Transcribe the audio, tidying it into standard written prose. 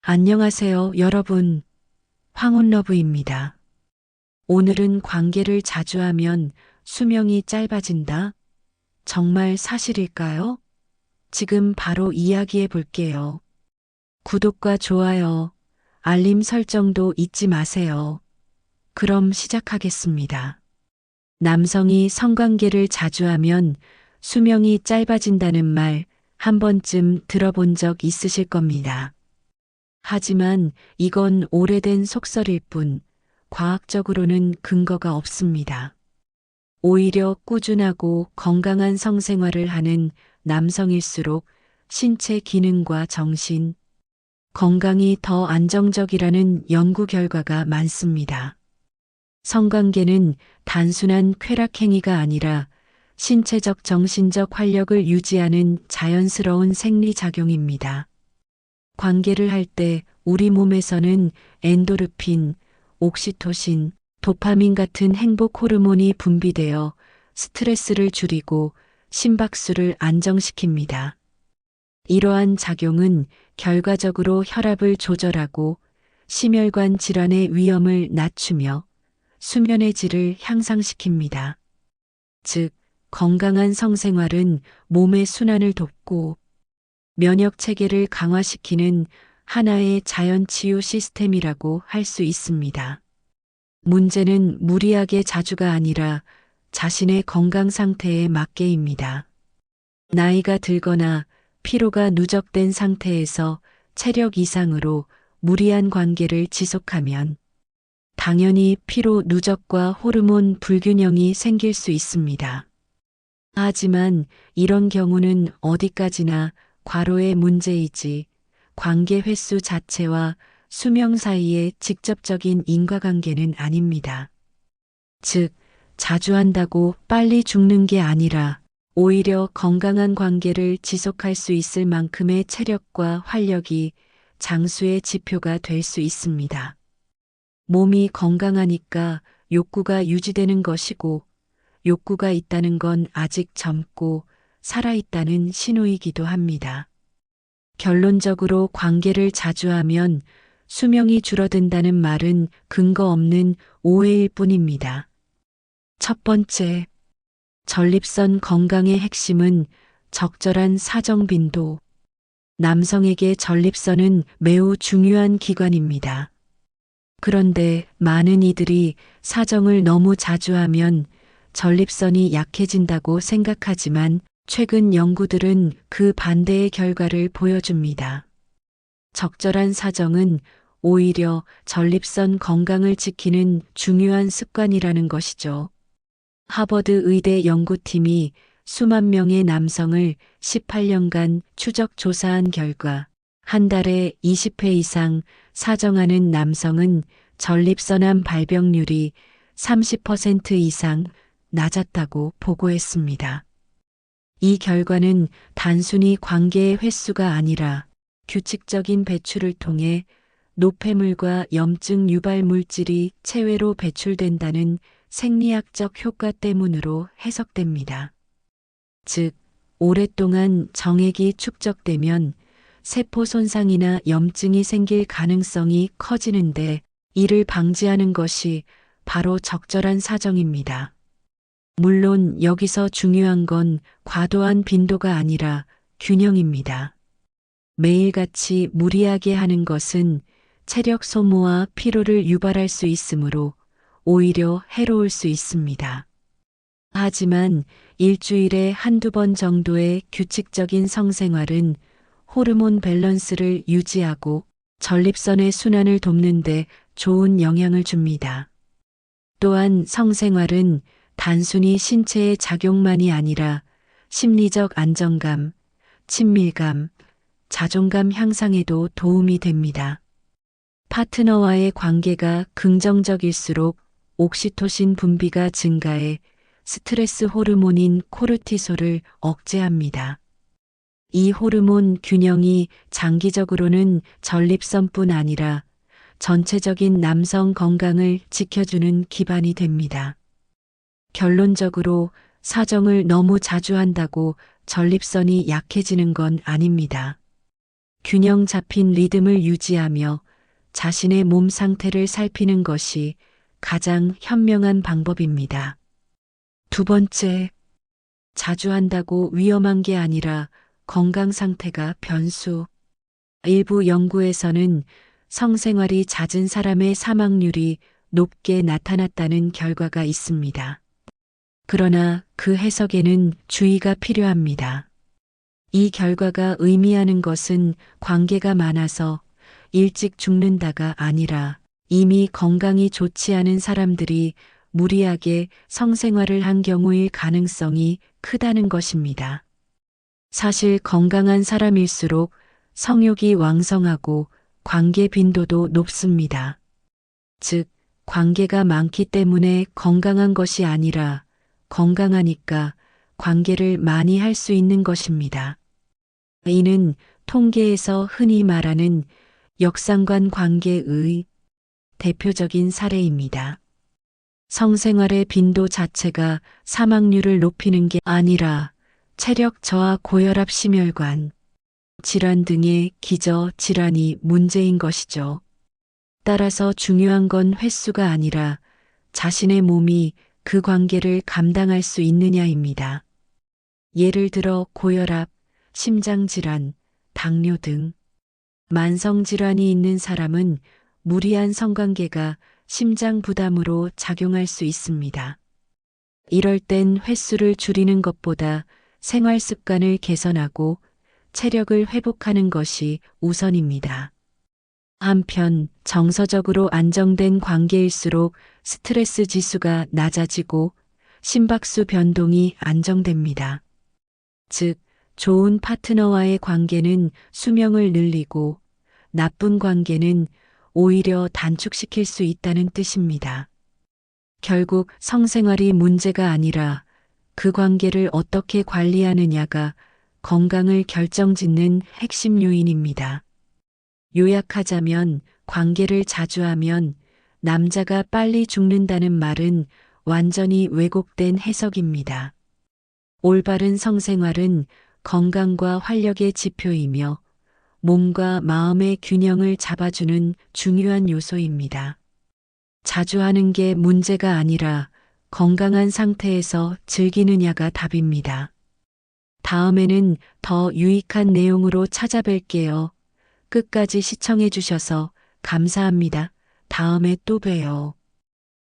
안녕하세요, 여러분. 황혼러브입니다. 오늘은 관계를 자주 하면 수명이 짧아진다? 정말 사실일까요? 지금 바로 이야기해 볼게요. 구독과 좋아요, 알림 설정도 잊지 마세요. 그럼 시작하겠습니다. 남성이 성관계를 자주 하면 수명이 짧아진다는 말 한 번쯤 들어본 적 있으실 겁니다. 하지만 이건 오래된 속설일 뿐 과학적으로는 근거가 없습니다. 오히려 꾸준하고 건강한 성생활을 하는 남성일수록 신체 기능과 정신, 건강이 더 안정적이라는 연구 결과가 많습니다. 성관계는 단순한 쾌락행위가 아니라 신체적 정신적 활력을 유지하는 자연스러운 생리작용입니다. 관계를 할 때 우리 몸에서는 엔도르핀, 옥시토신, 도파민 같은 행복 호르몬이 분비되어 스트레스를 줄이고 심박수를 안정시킵니다. 이러한 작용은 결과적으로 혈압을 조절하고 심혈관 질환의 위험을 낮추며 수면의 질을 향상시킵니다. 즉, 건강한 성생활은 몸의 순환을 돕고 면역 체계를 강화시키는 하나의 자연치유 시스템이라고 할 수 있습니다. 문제는 무리하게 자주가 아니라 자신의 건강 상태에 맞게입니다. 나이가 들거나 피로가 누적된 상태에서 체력 이상으로 무리한 관계를 지속하면 당연히 피로 누적과 호르몬 불균형이 생길 수 있습니다. 하지만 이런 경우는 어디까지나 과로의 문제이지 관계 횟수 자체와 수명 사이의 직접적인 인과관계는 아닙니다. 즉, 자주 한다고 빨리 죽는 게 아니라 오히려 건강한 관계를 지속할 수 있을 만큼의 체력과 활력이 장수의 지표가 될 수 있습니다. 몸이 건강하니까 욕구가 유지되는 것이고 욕구가 있다는 건 아직 젊고 살아있다는 신호이기도 합니다. 결론적으로 관계를 자주 하면 수명이 줄어든다는 말은 근거 없는 오해일 뿐입니다. 첫 번째, 전립선 건강의 핵심은 적절한 사정 빈도. 남성에게 전립선은 매우 중요한 기관입니다. 그런데 많은 이들이 사정을 너무 자주 하면 전립선이 약해진다고 생각하지만 최근 연구들은 그 반대의 결과를 보여줍니다. 적절한 사정은 오히려 전립선 건강을 지키는 중요한 습관이라는 것이죠. 하버드 의대 연구팀이 수만 명의 남성을 18년간 추적 조사한 결과 한 달에 20회 이상 사정하는 남성은 전립선암 발병률이 30% 이상 낮았다고 보고했습니다. 이 결과는 단순히 관계의 횟수가 아니라 규칙적인 배출을 통해 노폐물과 염증 유발 물질이 체외로 배출된다는 생리학적 효과 때문으로 해석됩니다. 즉, 오랫동안 정액이 축적되면 세포 손상이나 염증이 생길 가능성이 커지는데 이를 방지하는 것이 바로 적절한 사정입니다. 물론 여기서 중요한 건 과도한 빈도가 아니라 균형입니다. 매일같이 무리하게 하는 것은 체력 소모와 피로를 유발할 수 있으므로 오히려 해로울 수 있습니다. 하지만 일주일에 한두 번 정도의 규칙적인 성생활은 호르몬 밸런스를 유지하고 전립선의 순환을 돕는 데 좋은 영향을 줍니다. 또한 성생활은 단순히 신체의 작용만이 아니라 심리적 안정감, 친밀감, 자존감 향상에도 도움이 됩니다. 파트너와의 관계가 긍정적일수록 옥시토신 분비가 증가해 스트레스 호르몬인 코르티솔을 억제합니다. 이 호르몬 균형이 장기적으로는 전립선뿐 아니라 전체적인 남성 건강을 지켜주는 기반이 됩니다. 결론적으로 사정을 너무 자주 한다고 전립선이 약해지는 건 아닙니다. 균형 잡힌 리듬을 유지하며 자신의 몸 상태를 살피는 것이 가장 현명한 방법입니다. 두 번째, 자주 한다고 위험한 게 아니라 건강 상태가 변수. 일부 연구에서는 성생활이 잦은 사람의 사망률이 높게 나타났다는 결과가 있습니다. 그러나 그 해석에는 주의가 필요합니다. 이 결과가 의미하는 것은 관계가 많아서 일찍 죽는다가 아니라 이미 건강이 좋지 않은 사람들이 무리하게 성생활을 한 경우일 가능성이 크다는 것입니다. 사실 건강한 사람일수록 성욕이 왕성하고 관계 빈도도 높습니다. 즉, 관계가 많기 때문에 건강한 것이 아니라 건강하니까 관계를 많이 할 수 있는 것입니다. 이는 통계에서 흔히 말하는 역상관 관계의 대표적인 사례입니다. 성생활의 빈도 자체가 사망률을 높이는 게 아니라 체력 저하, 고혈압, 심혈관 질환 등의 기저 질환이 문제인 것이죠. 따라서 중요한 건 횟수가 아니라 자신의 몸이 그 관계를 감당할 수 있느냐입니다. 예를 들어 고혈압, 심장질환, 당뇨 등 만성질환이 있는 사람은 무리한 성관계가 심장 부담으로 작용할 수 있습니다. 이럴 땐 횟수를 줄이는 것보다 생활 습관을 개선하고 체력을 회복하는 것이 우선입니다. 한편 정서적으로 안정된 관계일수록 스트레스 지수가 낮아지고 심박수 변동이 안정됩니다. 즉, 좋은 파트너와의 관계는 수명을 늘리고 나쁜 관계는 오히려 단축시킬 수 있다는 뜻입니다. 결국 성생활이 문제가 아니라 그 관계를 어떻게 관리하느냐가 건강을 결정짓는 핵심 요인입니다. 요약하자면 관계를 자주 하면 남자가 빨리 죽는다는 말은 완전히 왜곡된 해석입니다. 올바른 성생활은 건강과 활력의 지표이며 몸과 마음의 균형을 잡아주는 중요한 요소입니다. 자주 하는 게 문제가 아니라 건강한 상태에서 즐기느냐가 답입니다. 다음에는 더 유익한 내용으로 찾아뵐게요. 끝까지 시청해 주셔서 감사합니다. 다음에 또 봬요.